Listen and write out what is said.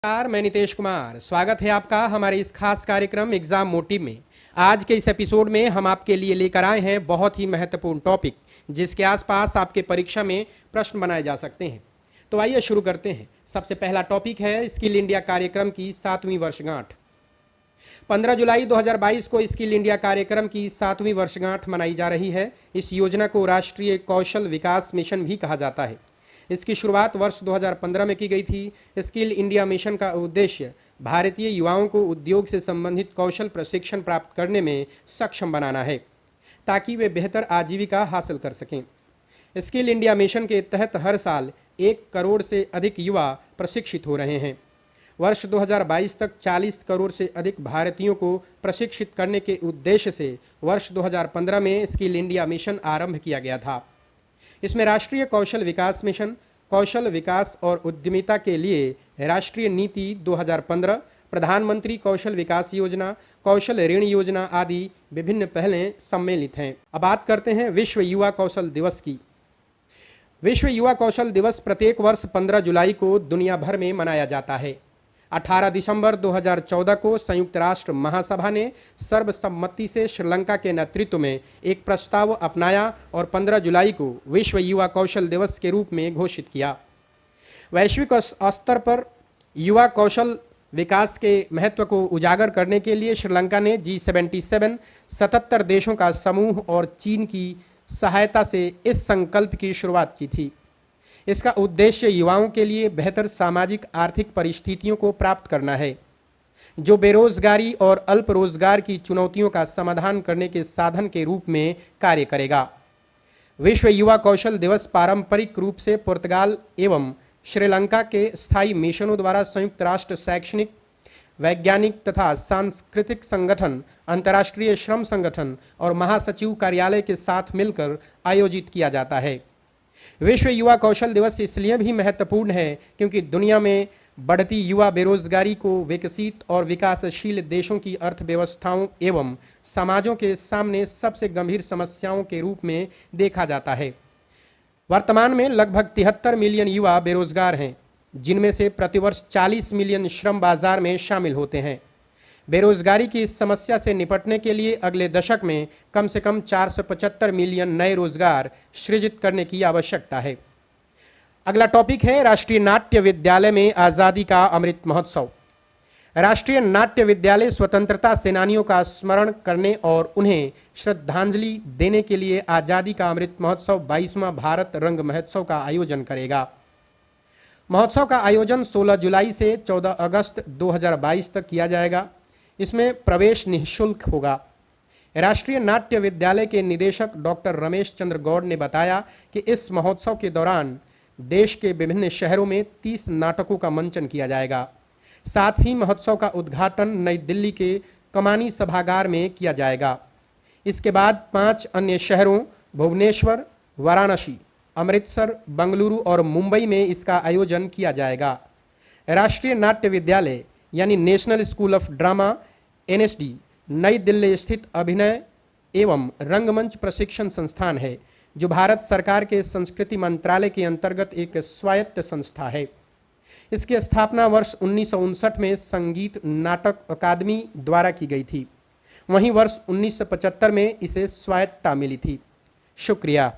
नमस्कार, मैं नितेश कुमार। स्वागत है आपका हमारे इस खास कार्यक्रम एग्जाम मोटिव में। आज के इस एपिसोड में हम आपके लिए लेकर आए हैं बहुत ही महत्वपूर्ण टॉपिक, जिसके आसपास आपके परीक्षा में प्रश्न बनाए जा सकते हैं। तो आइए शुरू करते हैं। सबसे पहला टॉपिक है स्किल इंडिया कार्यक्रम की 7वीं वर्षगांठ। 15 जुलाई 2022 को स्किल इंडिया कार्यक्रम की 7वीं वर्षगांठ मनाई जा रही है। इस योजना को राष्ट्रीय कौशल विकास मिशन भी कहा जाता है। इसकी शुरुआत वर्ष 2015 में की गई थी। स्किल इंडिया मिशन का उद्देश्य भारतीय युवाओं को उद्योग से संबंधित कौशल प्रशिक्षण प्राप्त करने में सक्षम बनाना है, ताकि वे बेहतर आजीविका हासिल कर सकें। स्किल इंडिया मिशन के तहत हर साल 1 करोड़ से अधिक युवा प्रशिक्षित हो रहे हैं। वर्ष 2022 तक 40 करोड़ से अधिक भारतीयों को प्रशिक्षित करने के उद्देश्य से वर्ष 2015 में स्किल इंडिया मिशन आरंभ किया गया था। इसमें राष्ट्रीय कौशल विकास मिशन, कौशल विकास और उद्यमिता के लिए राष्ट्रीय नीति 2015, प्रधानमंत्री कौशल विकास योजना, कौशल ऋण योजना आदि विभिन्न पहलें सम्मिलित हैं। अब बात करते हैं विश्व युवा कौशल दिवस की। विश्व युवा कौशल दिवस प्रत्येक वर्ष 15 जुलाई को दुनिया भर में मनाया जाता है। 18 दिसंबर 2014 को संयुक्त राष्ट्र महासभा ने सर्वसम्मति से श्रीलंका के नेतृत्व में एक प्रस्ताव अपनाया और 15 जुलाई को विश्व युवा कौशल दिवस के रूप में घोषित किया। वैश्विक स्तर पर युवा कौशल विकास के महत्व को उजागर करने के लिए श्रीलंका ने G77 77 देशों का समूह और चीन की सहायता से इस संकल्प की शुरुआत की थी। इसका उद्देश्य युवाओं के लिए बेहतर सामाजिक आर्थिक परिस्थितियों को प्राप्त करना है, जो बेरोजगारी और अल्प रोजगार की चुनौतियों का समाधान करने के साधन के रूप में कार्य करेगा। विश्व युवा कौशल दिवस पारंपरिक रूप से पुर्तगाल एवं श्रीलंका के स्थायी मिशनों द्वारा संयुक्त राष्ट्र शैक्षणिक, वैज्ञानिक तथा सांस्कृतिक संगठन, अंतर्राष्ट्रीय श्रम संगठन और महासचिव कार्यालय के साथ मिलकर आयोजित किया जाता है। विश्व युवा कौशल दिवस इसलिए भी महत्वपूर्ण है क्योंकि दुनिया में बढ़ती युवा बेरोजगारी को विकसित और विकासशील देशों की अर्थव्यवस्थाओं एवं समाजों के सामने सबसे गंभीर समस्याओं के रूप में देखा जाता है। वर्तमान में लगभग 73 मिलियन युवा बेरोजगार हैं, जिनमें से प्रतिवर्ष 40 मिलियन श्रम बाजार में शामिल होते हैं। बेरोजगारी की इस समस्या से निपटने के लिए अगले दशक में कम से कम 475 मिलियन नए रोजगार सृजित करने की आवश्यकता है। अगला टॉपिक है राष्ट्रीय नाट्य विद्यालय में आज़ादी का अमृत महोत्सव। राष्ट्रीय नाट्य विद्यालय स्वतंत्रता सेनानियों का स्मरण करने और उन्हें श्रद्धांजलि देने के लिए आज़ादी का अमृत महोत्सव 22वां भारत रंग महोत्सव का आयोजन करेगा। महोत्सव का आयोजन 16 जुलाई से 14 अगस्त 2022 तक किया जाएगा। इसमें प्रवेश निःशुल्क होगा। राष्ट्रीय नाट्य विद्यालय के निदेशक डॉक्टर रमेश चंद्र गौड़ ने बताया कि इस महोत्सव के दौरान देश के विभिन्न शहरों में 30 नाटकों का मंचन किया जाएगा। साथ ही महोत्सव का उद्घाटन नई दिल्ली के कमानी सभागार में किया जाएगा। इसके बाद 5 अन्य शहरों भुवनेश्वर, वाराणसी, अमृतसर, बेंगलुरु और मुंबई में इसका आयोजन किया जाएगा। राष्ट्रीय नाट्य विद्यालय यानी national school of drama NSD नई दिल्ली स्थित अभिनय एवं रंगमंच प्रशिक्षण संस्थान है, जो भारत सरकार के संस्कृति मंत्रालय के अंतर्गत एक स्वायत्त संस्था है। इसकी स्थापना वर्ष 1959 में संगीत नाटक अकादमी द्वारा की गई थी। वहीं वर्ष 1975 में इसे स्वायत्तता मिली थी। शुक्रिया।